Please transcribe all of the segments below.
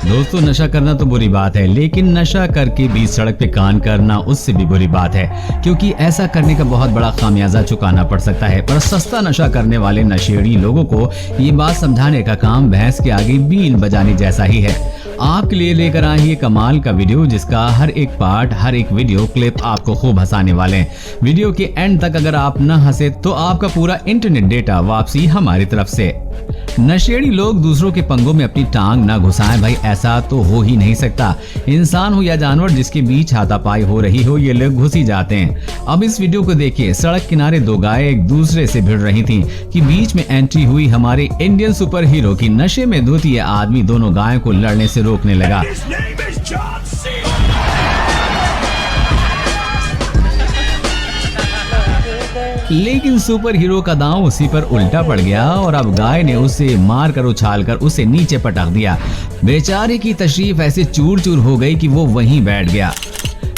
दोस्तों, नशा करना तो बुरी बात है, लेकिन नशा करके भी सड़क पे कान करना उससे भी बुरी बात है, क्योंकि ऐसा करने का बहुत बड़ा खामियाजा चुकाना पड़ सकता है। पर सस्ता नशा करने वाले नशेड़ी लोगों को ये बात समझाने का काम भैंस के आगे बीन बजाने जैसा ही है। आपके लिए लेकर आए ये कमाल का वीडियो, जिसका हर एक पार्ट, हर एक वीडियो क्लिप आपको खूब हंसाने वाले हैं। वीडियो के एंड तक अगर आप न हंसे तो आपका पूरा इंटरनेट डेटा वापसी हमारी तरफ से। नशेड़ी लोग दूसरों के पंगों में अपनी टांग न घुसाएं भाई, ऐसा तो हो ही नहीं सकता। इंसान हो या जानवर, जिसके बीच हाथापाई हो रही हो, ये लोग घुस ही जाते हैं। अब इस वीडियो को देखिए। सड़क किनारे दो गायें एक दूसरे से भिड़ रही थीं कि बीच में एंट्री हुई हमारे इंडियन सुपर हीरो की। नशे में धुत ये आदमी दोनों गायों को लड़ने से रोकने लगा। लेकिन सुपर हीरो का दांव उसी पर उल्टा पड़ गया और अब गाय ने उसे मारकर उछालकर उसे नीचे पटक दिया। बेचारे की तशरीफ ऐसे चूर चूर हो गई कि वो वहीं बैठ गया।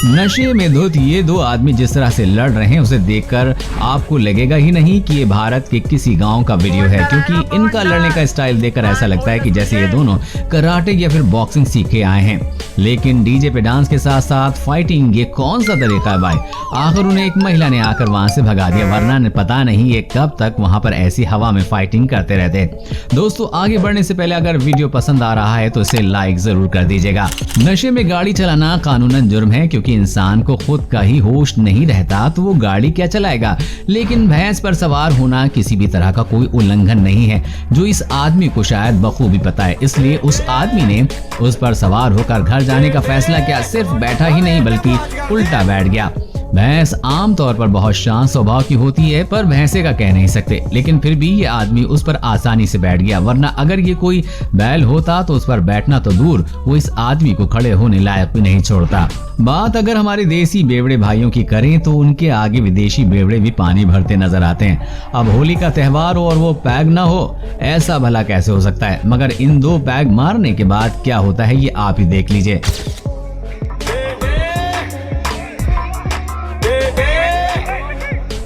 नशे में धुत ये दो आदमी जिस तरह से लड़ रहे हैं, उसे देखकर आपको लगेगा ही नहीं कि ये भारत के किसी गांव का वीडियो है, क्योंकि इनका लड़ने का स्टाइल देखकर ऐसा लगता है कि जैसे ये दोनों कराटे या फिर बॉक्सिंग सीख के आए हैं। लेकिन डीजे पे डांस के साथ साथ फाइटिंग, ये कौन सा तरीका है भाई? आखिर उन्हें एक महिला ने आकर वहां से भगा दिया, वरना पता नहीं ये कब तक वहां पर ऐसी हवा में फाइटिंग करते रहते। दोस्तों, आगे बढ़ने से पहले अगर वीडियो पसंद आ रहा है तो इसे लाइक जरूर कर दीजिएगा। नशे में गाड़ी चलाना कानूनन जुर्म है, क्योंकि इंसान को खुद का ही होश नहीं रहता तो वो गाड़ी क्या चलाएगा। लेकिन भैंस पर सवार होना किसी भी तरह का कोई उल्लंघन नहीं है, जो इस आदमी को शायद बखूबी पता है। इसलिए उस आदमी ने उस पर सवार होकर घर जाने का फैसला किया। सिर्फ बैठा ही नहीं बल्कि उल्टा बैठ गया। भैंस आमतौर पर बहुत शांत स्वभाव की होती है, पर भैंसे का कह नहीं सकते। लेकिन फिर भी ये आदमी उस पर आसानी से बैठ गया, वरना अगर ये कोई बैल होता तो उस पर बैठना तो दूर, वो इस आदमी को खड़े होने लायक भी नहीं छोड़ता। बात अगर हमारे देसी बेवड़े भाइयों की करें तो उनके आगे विदेशी बेवड़े भी पानी भरते नजर आते हैं। अब होली का त्योहार हो और वो पैग ना हो, ऐसा भला कैसे हो सकता है? मगर इन दो पैग मारने के बाद क्या होता है ये आप ही देख लीजिए।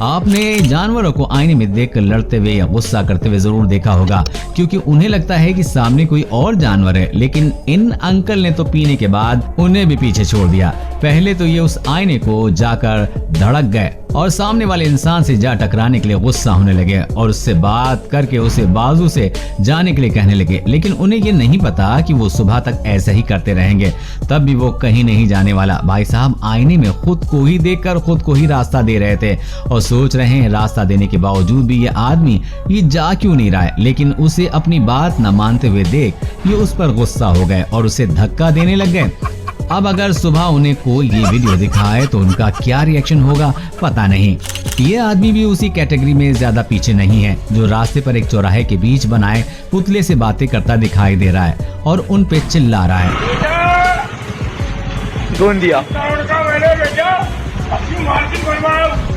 आपने जानवरों को आईने में देखकर लड़ते हुए या गुस्सा करते हुए जरूर देखा होगा, क्योंकि उन्हें लगता है कि सामने कोई और जानवर है। लेकिन इन अंकल ने तो पीने के बाद उन्हें भी पीछे छोड़ दिया। पहले तो ये उस आईने को जाकर धड़क गए और सामने वाले इंसान से जा टकराने के लिए गुस्सा होने लगे और उससे बात करके उसे बाजू से जाने के लिए कहने लगे। लेकिन उन्हें ये नहीं पता कि वो सुबह तक ऐसे ही करते रहेंगे, तब भी वो कहीं नहीं जाने वाला। भाई साहब आईने में खुद को ही देखकर खुद को ही रास्ता दे रहे थे और सोच रहे हैं रास्ता देने के बावजूद भी ये आदमी ये जा क्यों नहीं रहा है। लेकिन उसे अपनी बात न मानते हुए देख ये उस पर गुस्सा हो गए और उसे धक्का देने लग गए। अब अगर सुबह उन्हें कोई ये वीडियो दिखाए तो उनका क्या रिएक्शन होगा पता नहीं। ये आदमी भी उसी कैटेगरी में ज्यादा पीछे नहीं है, जो रास्ते पर एक चौराहे के बीच बनाए पुतले से बातें करता दिखाई दे रहा है और उन पे चिल्ला रहा है।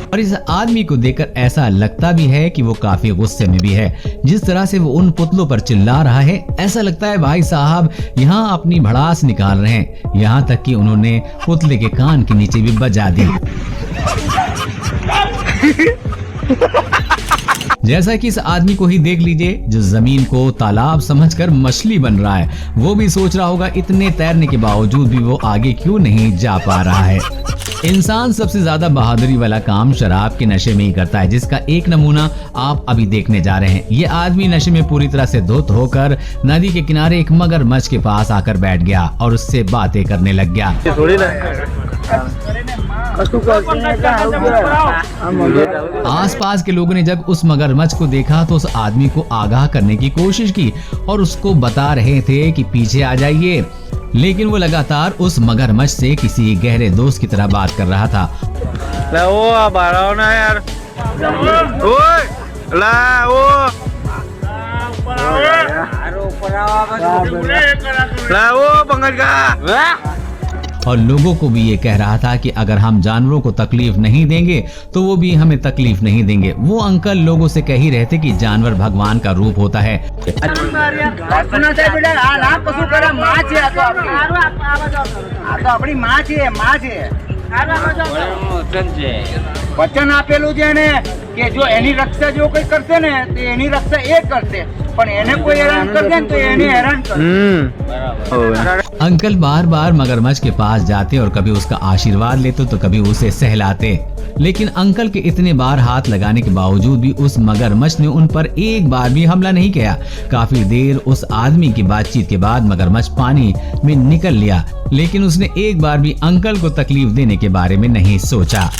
और इस आदमी को देखकर ऐसा लगता भी है कि वो काफी गुस्से में भी है। जिस तरह से वो उन पुतलों पर चिल्ला रहा है, ऐसा लगता है भाई साहब यहाँ अपनी भड़ास निकाल रहे हैं। यहाँ तक कि उन्होंने पुतले के कान के नीचे भी बजा दी। जैसा कि इस आदमी को ही देख लीजिए, जो जमीन को तालाब समझकर मछली बन रहा है। वो भी सोच रहा होगा इतने तैरने के बावजूद भी वो आगे क्यों नहीं जा पा रहा है। इंसान सबसे ज्यादा बहादुरी वाला काम शराब के नशे में ही करता है, जिसका एक नमूना आप अभी देखने जा रहे हैं। ये आदमी नशे में पूरी तरह से धुत होकर नदी के किनारे एक मगरमच्छ के पास आकर बैठ गया और उससे बातें करने लग गया। आसपास के लोगों ने जब उस मगरमच्छ को देखा तो उस आदमी को आगाह करने की कोशिश की और उसको बता रहे थे कि पीछे आ जाइए। लेकिन वो लगातार उस मगरमच्छ से किसी गहरे दोस्त की तरह बात कर रहा था। और लोगों को भी ये कह रहा था कि अगर हम जानवरों को तकलीफ नहीं देंगे तो वो भी हमें तकलीफ नहीं देंगे। वो अंकल लोगों से कह ही रहे थे कि जानवर भगवान का रूप होता है। वचन आपेलू કે જો એની રક્ષા જો કોઈ કરશે ને તો એની રક્ષા એ કરશે, પણ એને કોઈ હેરાન કરશે ને તો એને હેરાન કરશે। अंकल बार बार मगरमच्छ के पास जाते और कभी उसका आशीर्वाद लेते तो कभी उसे सहलाते, लेकिन अंकल के इतने बार हाथ लगाने के बावजूद भी उस मगरमच्छ ने उन पर एक बार भी हमला नहीं किया। काफी देर उस आदमी की बातचीत के बाद मगरमच्छ पानी में निकल लिया, लेकिन उसने एक बार भी अंकल को तकलीफ देने के बारे में नहीं सोचा।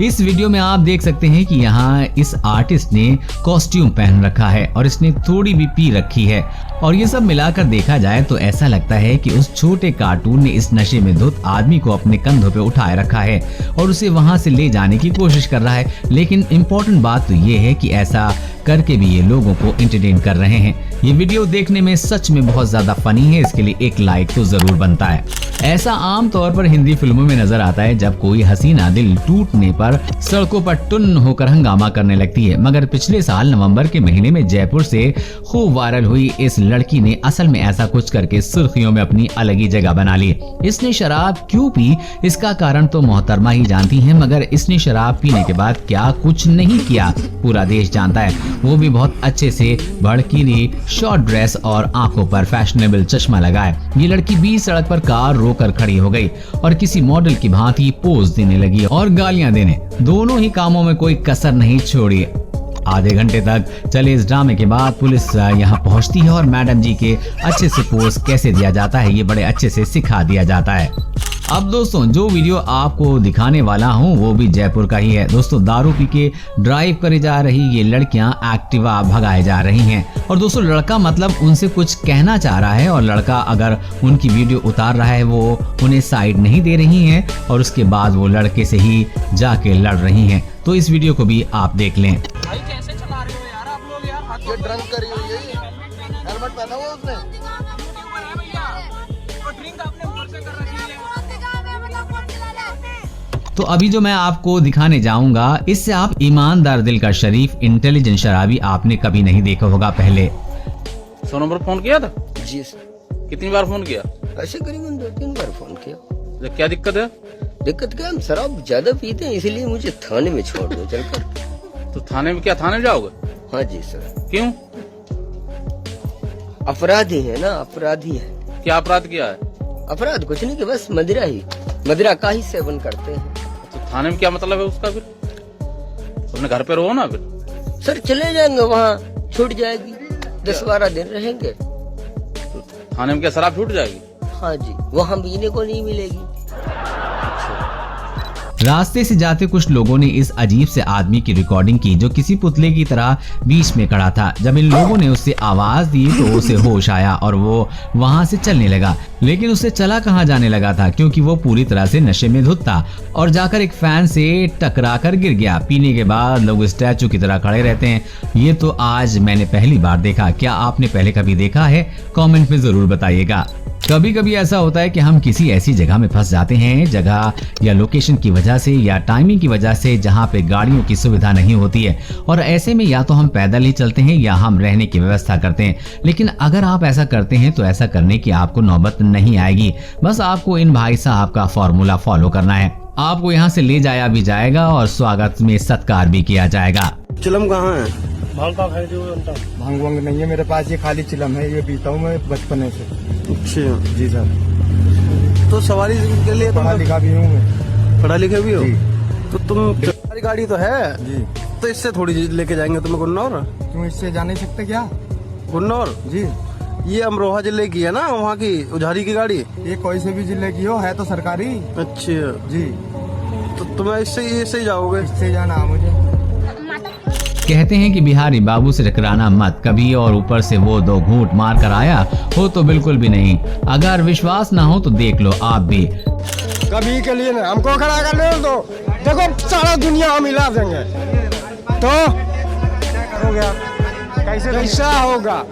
इस वीडियो में आप देख सकते हैं कि यहाँ इस आर्टिस्ट ने कॉस्ट्यूम पहन रखा है और इसने थोड़ी भी पी रखी है, और ये सब मिलाकर देखा जाए तो ऐसा लगता है कि उस छोटे कार्टून ने इस नशे में धुत आदमी को अपने कंधों पे उठाए रखा है और उसे वहां से ले जाने की कोशिश कर रहा है। लेकिन इम्पोर्टेंट बात तो ये है कि ऐसा करके भी ये लोगों को एंटरटेन कर रहे हैं। ये वीडियो देखने में सच में बहुत ज्यादा फनी है, इसके लिए एक लाइक तो जरूर बनता है। ऐसा आम तौर पर हिंदी फिल्मों में नजर आता है जब कोई हसीना दिल टूटने पर सड़कों पर टुन्न होकर हंगामा करने लगती है, मगर पिछले साल नवंबर के महीने में जयपुर से खूब वायरल हुई इस लड़की ने असल में ऐसा कुछ करके सुर्खियों में अपनी अलग ही जगह बना ली। इसने शराब क्यों पी इसका कारण तो मोहतरमा ही जानती है, मगर इसने शराब पीने के बाद क्या कुछ नहीं किया पूरा देश जानता है, वो भी बहुत अच्छे से भड़कीली शॉर्ट ड्रेस और आंखों पर फैशनेबल चश्मा लगाए। ये लड़की बीच सड़क पर कार रोकर खड़ी हो गई और किसी मॉडल की भांति पोज देने लगी और गालियां देने, दोनों ही कामों में कोई कसर नहीं छोड़ी। आधे घंटे तक चले इस ड्रामे के बाद पुलिस यहाँ पहुँचती है और मैडम जी के अच्छे से पोज कैसे दिया जाता है ये बड़े अच्छे से सिखा दिया जाता है। अब दोस्तों जो वीडियो आपको दिखाने वाला हूँ वो भी जयपुर का ही है। दोस्तों दारू पी के ड्राइव करे जा रही ये लड़कियां एक्टिवा भगाए जा रही हैं, और दोस्तों लड़का मतलब उनसे कुछ कहना चाह रहा है और लड़का अगर उनकी वीडियो उतार रहा है वो उन्हें साइड नहीं दे रही हैं और उसके बाद वो लड़के से ही जाके लड़ रही हैं। तो इस वीडियो को भी आप देख लें। भाई कैसे चला रहे हो यार आप लोग यार, हाथ ये ड्रंक करी हुई है, हेलमेट पहना हुआ उसने। ऊपर है भैया, और ड्रिंक आपने ऊपर से कर रखी है। तो अभी जो मैं आपको दिखाने जाऊंगा इससे आप ईमानदार दिल का शरीफ इंटेलिजेंट शराबी आपने कभी नहीं देखा होगा पहले। 100 नंबर फोन किया था? जी सर। कितनी बार फोन किया? ऐसे करीबन 2-3 बार फोन किया। तो क्या दिक्कत है? दिक्कत क्या, हम शराब ज्यादा पीते हैं इसलिए मुझे थाने में छोड़ दो चलकर। तो थाने में क्या, थाने में जाओगे? हाँ जी सर। क्यों? अपराधी है ना, अपराधी है। क्या अपराध किया है? अपराध कुछ नहीं कि बस मदिरा का ही सेवन करते हैं। तो थाने में क्या मतलब है उसका फिर? अपने घर पे रहो ना फिर। सर चले जाएंगे वहाँ, छूट जाएगी, 10-12 दिन रहेंगे। तो थाने में क्या शराब छूट जाएगी? हाँ जी, वहाँ पीने को नहीं मिलेगी। रास्ते से जाते कुछ लोगों ने इस अजीब से आदमी की रिकॉर्डिंग की जो किसी पुतले की तरह बीच में खड़ा था। जब इन लोगों ने उससे आवाज दी तो उसे होश आया और वो वहां से चलने लगा, लेकिन उसे चला कहाँ जाने लगा था क्योंकि वो पूरी तरह से नशे में धुत था और जाकर एक फैन से टकरा कर गिर गया। पीने के बाद लोग स्टैचू की तरह खड़े रहते हैं, ये तो आज मैंने पहली बार देखा। क्या आपने पहले कभी देखा है? कमेंट में जरूर बताइएगा। कभी कभी ऐसा होता है कि हम किसी ऐसी जगह में फंस जाते हैं, जगह या लोकेशन की वजह से या टाइमिंग की वजह से जहाँ पे गाड़ियों की सुविधा नहीं होती है, और ऐसे में या तो हम पैदल ही चलते हैं या हम रहने की व्यवस्था करते हैं। लेकिन अगर आप ऐसा करते हैं तो ऐसा करने की आपको नौबत नहीं आएगी। बस आपको इन भाई साहब का फॉर्मूला फॉलो करना है। आपको यहाँ से ले जाया भी जाएगा और स्वागत में सत्कार भी किया जाएगा। चिलम कहाँ है? भांग का खाई जो भांग वांग नहीं है मेरे पास, ये खाली चिलम है, ये पीता हूँ मैं बचपने से। अच्छा जी सर। तो सवारी के लिए पढ़ा लिखा भी हूँ मैं। पढ़ा लिखा भी हो? जी। तो तुम तुम्हारी गाड़ी तो है जी, तो इससे थोड़ी लेके जाएंगे तुम्हें गुन्नौर। क्यों इससे जा नहीं सकते क्या? गुन्नौर जी, ये अमरोहा जिले की है ना, वहाँ की उधारी की गाड़ी। ये कोई से भी जिले की हो, है तो सरकारी। अच्छा जी, तो तुम्हें इससे ही जाओगे? इससे जाना है मुझे। कहते हैं कि बिहारी बाबू से टकराना मत कभी, और ऊपर से वो 2 घूंट मार कर आया हो तो बिल्कुल भी नहीं। अगर विश्वास ना हो तो देख लो आप भी। कभी के लिए ना हमको खड़ा कर ले दो, देखो सारा दुनिया हम हिला देंगे तो करोगे आप? कैसा होगा?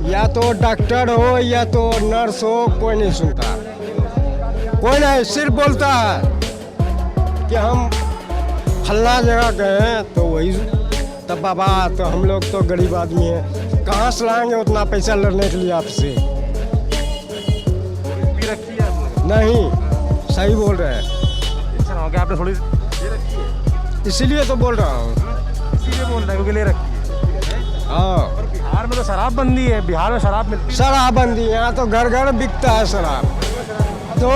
या तो डॉक्टर हो या तो नर्स हो, कोई नहीं सुनता, कोई नहीं, सिर्फ बोलता है कि हम फल्ला जगह गए तो वही। तब बाबा तो हम लोग तो गरीब आदमी हैं, कहाँ से लाएंगे उतना पैसा लड़ने के लिए आपसे? नहीं, सही बोल रहे हैं, आपने थोड़ी इसीलिए तो बोल रहा हूँ। इसीलिए बोल रहा है क्योंकि ले रखी है। हाँ बिहार में तो शराब बंदी है, बिहार में शराब मिलती शराबबंदी यहाँ तो घर घर बिकता है शराब। तो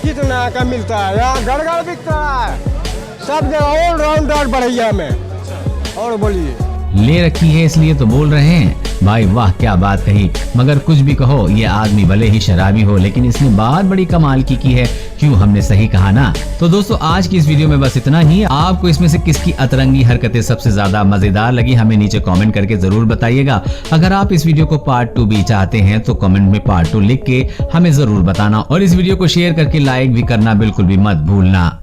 कितना का मिलता है? यहाँ घर घर बिकता है सब जगह, ऑलराउंडर बढ़िया में। और बोलिए, ले रखी है इसलिए तो बोल रहे हैं। भाई वाह क्या बात कही। मगर कुछ भी कहो, ये आदमी भले ही शराबी हो लेकिन इसने बात बड़ी कमाल की है। क्यों, हमने सही कहा ना। तो दोस्तों आज की इस वीडियो में बस इतना ही। आपको इसमें से किसकी अतरंगी हरकतें सबसे ज्यादा मजेदार लगी हमें नीचे कमेंट करके जरूर बताइएगा। अगर आप इस वीडियो को पार्ट 2 भी चाहते हैं तो कमेंट में पार्ट 2 लिख के हमें जरूर बताना और इस वीडियो को शेयर करके लाइक भी करना बिल्कुल भी मत भूलना।